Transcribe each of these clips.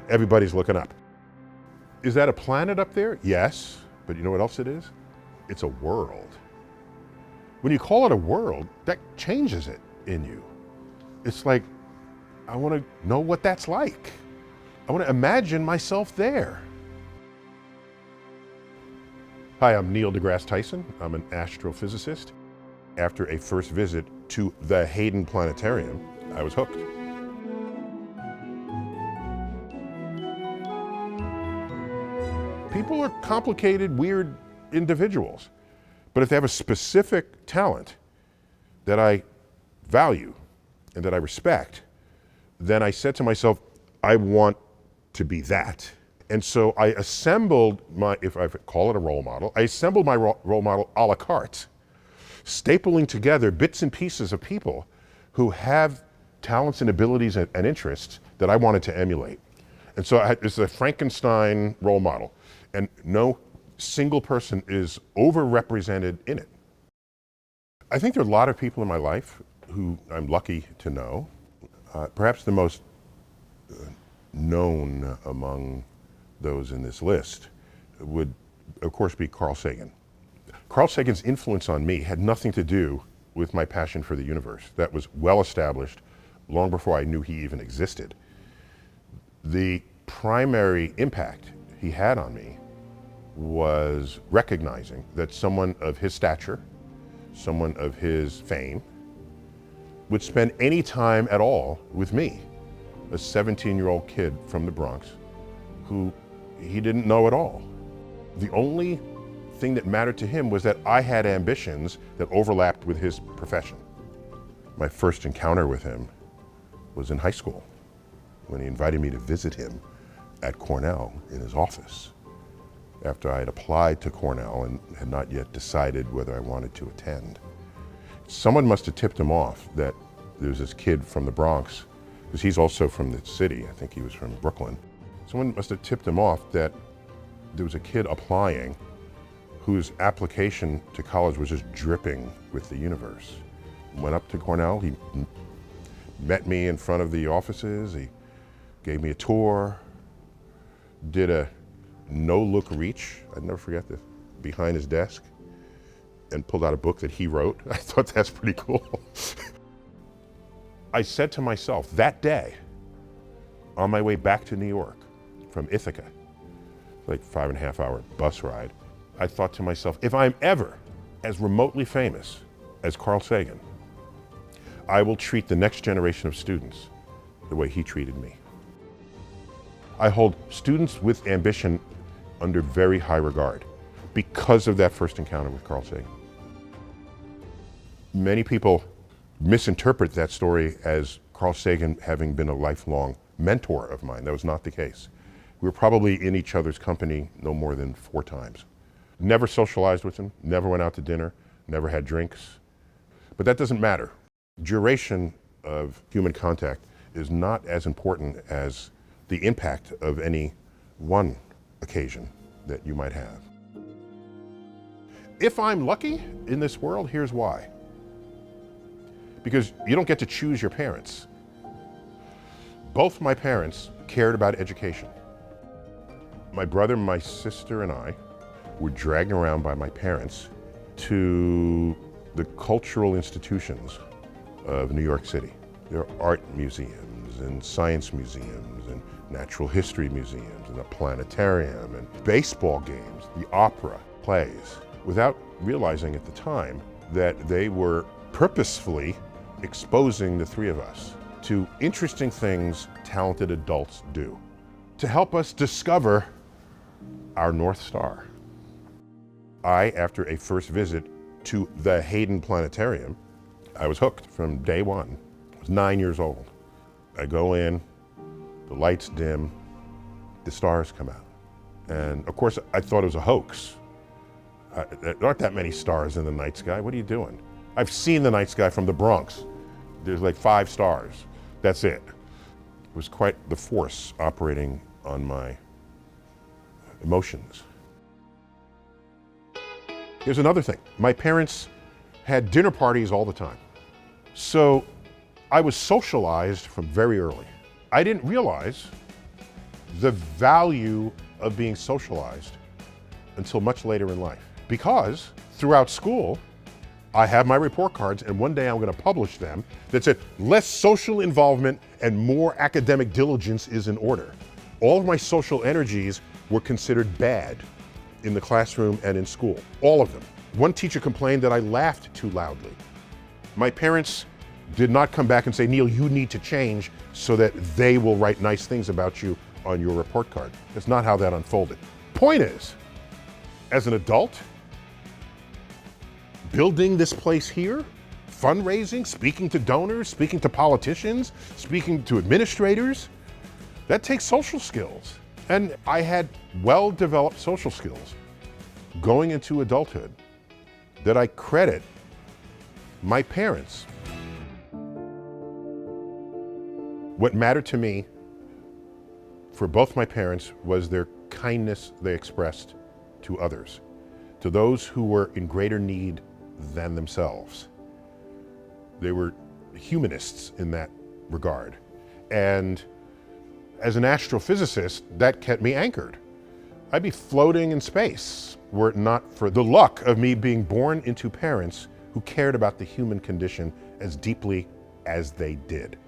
everybody's looking up. Is that a planet up there? Yes, but you know what else it is? It's a world. When you call it a world, that changes it in you. It's like, I want to know what that's like. I want to imagine myself there. Hi, I'm Neil deGrasse Tyson. I'm an astrophysicist. After a first visit to the Hayden Planetarium, I was hooked. People are complicated, weird individuals. But if they have a specific talent that I value and that I respect, then I said to myself, I want to be that. And so I assembled my, if I call it a role model, I assembled my role model a la carte, stapling together bits and pieces of people who have talents and abilities and interests that I wanted to emulate. And so it's a Frankenstein role model, and no single person is overrepresented in it. I think there are a lot of people in my life who I'm lucky to know. Perhaps the most known among those in this list would, of course, be Carl Sagan. Carl Sagan's influence on me had nothing to do with my passion for the universe. That was well established long before I knew he even existed. The primary impact he had on me was recognizing that someone of his stature, someone of his fame, would spend any time at all with me, a 17-year-old kid from the Bronx who he didn't know at all. The only thing that mattered to him was that I had ambitions that overlapped with his profession. My first encounter with him was in high school when he invited me to visit him at Cornell in his office after I had applied to Cornell and had not yet decided whether I wanted to attend. Someone must have tipped him off that there was this kid from the Bronx, because he's also from the city, I think he was from Brooklyn. Someone must have tipped him off that there was a kid applying whose application to college was just dripping with the universe. Went up to Cornell, he met me in front of the offices, he gave me a tour, did a no-look reach, I'd never forget this, behind his desk, and pulled out a book that he wrote. I thought that's pretty cool. I said to myself that day, on my way back to New York from Ithaca, like 5.5-hour bus ride, I thought to myself, if I'm ever as remotely famous as Carl Sagan, I will treat the next generation of students the way he treated me. I hold students with ambition under very high regard because of that first encounter with Carl Sagan. Many people misinterpret that story as Carl Sagan having been a lifelong mentor of mine. That was not the case. We were probably in each other's company no more than 4 times. Never socialized with him, never went out to dinner, never had drinks. But that doesn't matter. Duration of human contact is not as important as the impact of any one occasion that you might have. If I'm lucky in this world, here's why. Because you don't get to choose your parents. Both my parents cared about education. My brother, my sister, and I were dragged around by my parents to the cultural institutions of New York City. There are art museums and science museums and natural history museums and a planetarium and baseball games, the opera, plays, without realizing at the time that they were purposefully exposing the 3 of us to interesting things talented adults do to help us discover our North Star. After a first visit to the Hayden Planetarium, I was hooked from day one. I was 9 years old. I go in, the lights dim, the stars come out. And of course, I thought it was a hoax. There aren't that many stars in the night sky. What are you doing? I've seen the night sky from the Bronx. There's like 5 stars. That's it. It was quite the force operating on my emotions. Here's another thing. My parents had dinner parties all the time. So I was socialized from very early. I didn't realize the value of being socialized until much later in life. Because throughout school, I have my report cards, and one day I'm going to publish them that said, less social involvement and more academic diligence is in order. All of my social energies were considered bad in the classroom and in school, all of them. One teacher complained that I laughed too loudly. My parents did not come back and say, Neil, you need to change so that they will write nice things about you on your report card. That's not how that unfolded. Point is, as an adult, building this place here, fundraising, speaking to donors, speaking to politicians, speaking to administrators, that takes social skills. And I had well-developed social skills going into adulthood that I credit my parents. What mattered to me for both my parents was their kindness they expressed to others, to those who were in greater need than themselves. They were humanists in that regard. And as an astrophysicist, that kept me anchored. I'd be floating in space were it not for the luck of me being born into parents who cared about the human condition as deeply as they did.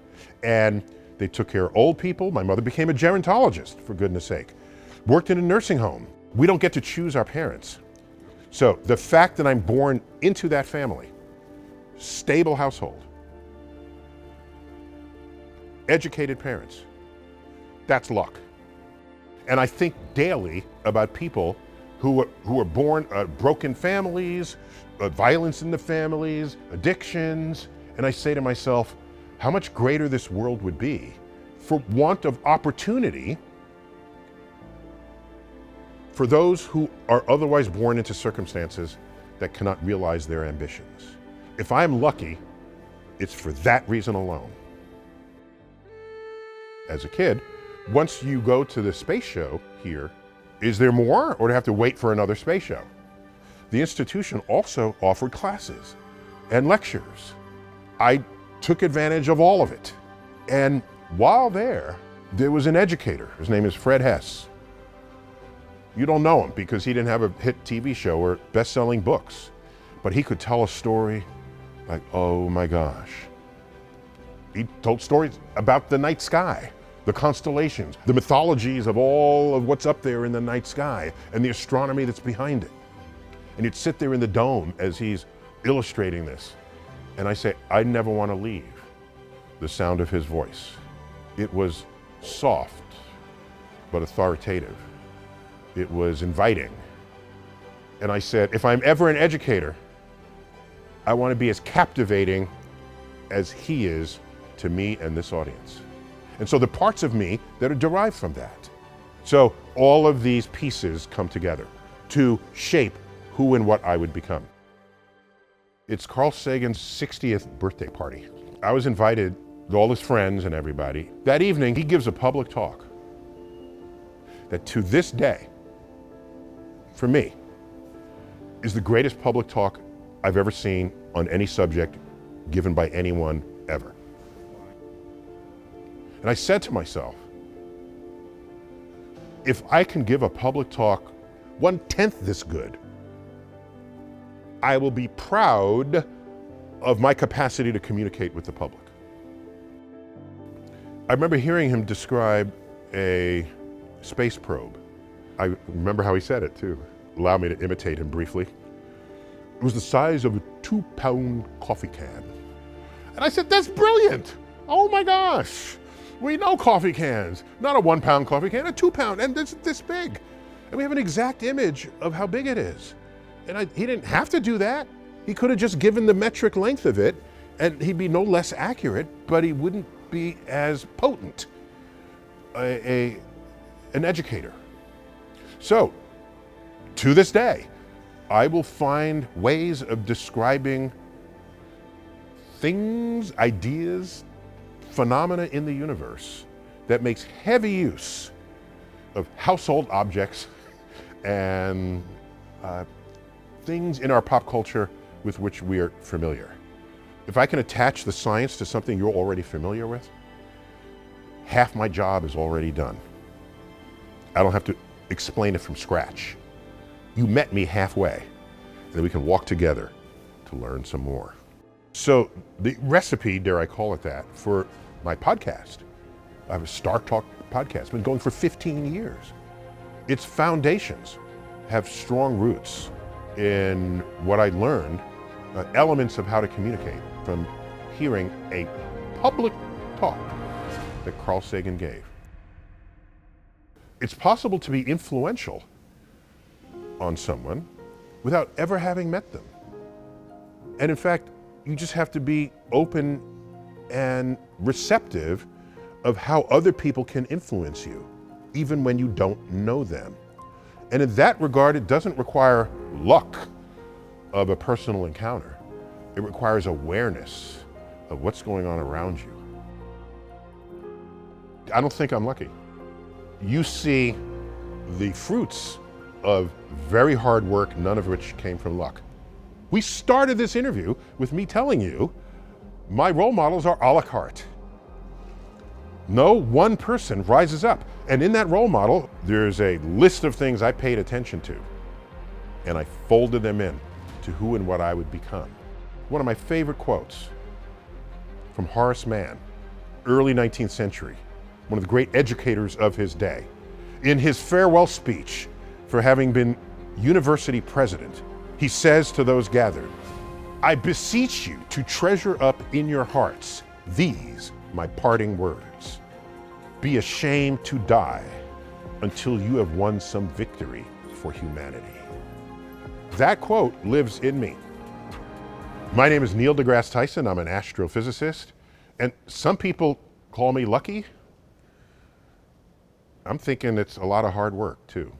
And they took care of old people. My mother became a gerontologist, for goodness sake. Worked in a nursing home. We don't get to choose our parents. So the fact that I'm born into that family, stable household, educated parents, that's luck. And I think daily about people who were born broken families, violence in the families, addictions, and I say to myself, how much greater this world would be for want of opportunity for those who are otherwise born into circumstances that cannot realize their ambitions. If I'm lucky, it's for that reason alone. As a kid, once you go to the space show here, is there more, or do I have to wait for another space show? The institution also offered classes and lectures. I took advantage of all of it. And while there was an educator. His name is Fred Hess. You don't know him because he didn't have a hit TV show or best-selling books, but he could tell a story like, oh my gosh. He told stories about the night sky, the constellations, the mythologies of all of what's up there in the night sky and the astronomy that's behind it. And he'd sit there in the dome as he's illustrating this. And I say, I never want to leave the sound of his voice. It was soft, but authoritative. It was inviting. And I said, if I'm ever an educator, I want to be as captivating as he is to me and this audience. And so the parts of me that are derived from that. So all of these pieces come together to shape who and what I would become. It's Carl Sagan's 60th birthday party. I was invited with all his friends and everybody. That evening, he gives a public talk that to this day, for me, is the greatest public talk I've ever seen on any subject given by anyone ever. And I said to myself, if I can give a public talk 1/10 this good, I will be proud of my capacity to communicate with the public. I remember hearing him describe a space probe. I remember how he said it too. Allow me to imitate him briefly. It was the size of a 2-pound coffee can. And I said, that's brilliant. Oh my gosh. We know coffee cans, not a 1-pound coffee can, a 2-pound, and it's this big. And we have an exact image of how big it is. And he didn't have to do that. He could have just given the metric length of it and he'd be no less accurate, but he wouldn't be as potent an educator. So, to this day, I will find ways of describing things, ideas, phenomena in the universe that makes heavy use of household objects and things in our pop culture with which we are familiar. If I can attach the science to something you're already familiar with, half my job is already done. I don't have to explain it from scratch. You met me halfway, and then we can walk together to learn some more. So the recipe, dare I call it that, for my podcast, I have a StarTalk podcast, been going for 15 years. Its foundations have strong roots in what I learned, elements of how to communicate from hearing a public talk that Carl Sagan gave. It's possible to be influential on someone without ever having met them. And in fact, you just have to be open and receptive of how other people can influence you, even when you don't know them. And in that regard, it doesn't require luck of a personal encounter. It requires awareness of what's going on around you. I don't think I'm lucky. You see the fruits of very hard work, none of which came from luck. We started this interview with me telling you my role models are a la carte. No one person rises up. And in that role model, there's a list of things I paid attention to. And I folded them in to who and what I would become. One of my favorite quotes from Horace Mann, early 19th century, one of the great educators of his day. In his farewell speech for having been university president, he says to those gathered, "I beseech you to treasure up in your hearts these my parting words. Be ashamed to die until you have won some victory for humanity." That quote lives in me. My name is Neil deGrasse Tyson. I'm an astrophysicist, and some people call me lucky. I'm thinking it's a lot of hard work too.